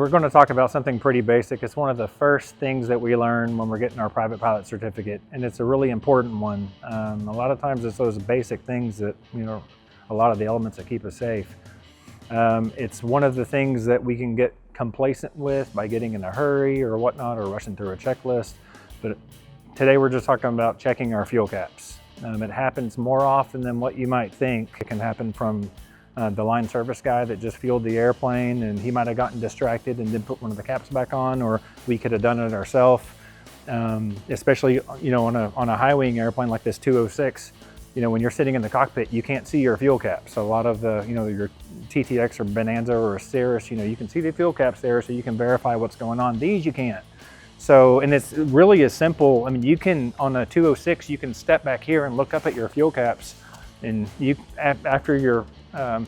we're going to talk about something pretty basic. It's one of the first things that we learn when we're getting our private pilot certificate, and it's a really important one. A lot of times it's those basic things that, a lot of the elements that keep us safe. It's one of the things that we can get complacent with by getting in a hurry or whatnot, or rushing through a checklist. But today we're just talking about checking our fuel caps. It happens more often than what you might think. It can happen from the line service guy that just fueled the airplane, and he might have gotten distracted and didn't put one of the caps back on, or we could have done it ourselves. Especially, on a high wing airplane like this 206, when you're sitting in the cockpit, you can't see your fuel caps. So a lot of the, your TTX or Bonanza or Cirrus, you can see the fuel caps there, so you can verify what's going on. These you can't. So, and it's really as simple. I mean, you can, on a 206, you can step back here and look up at your fuel caps, and after your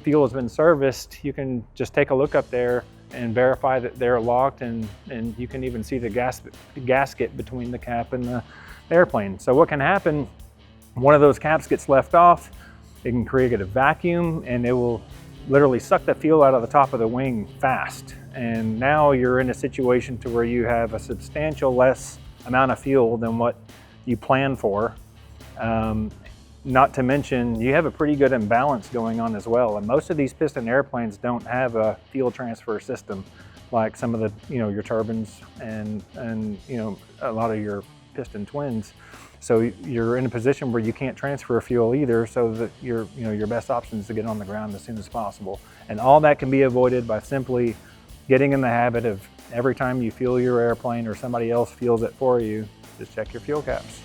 fuel has been serviced, you can just take a look up there and verify that they're locked, and you can even see the gasket between the cap and the airplane. So what can happen, one of those caps gets left off, it can create a vacuum, and it will literally suck the fuel out of the top of the wing fast. And now you're in a situation to where you have a substantial less amount of fuel than what you planned for. Not to mention, you have a pretty good imbalance going on as well. And most of these piston airplanes don't have a fuel transfer system like some of the, your turbines and a lot of your piston twins. So you're in a position where you can't transfer fuel either, so that your best option is to get on the ground as soon as possible. And all that can be avoided by simply getting in the habit of, every time you fuel your airplane or somebody else fuels it for you, just check your fuel caps.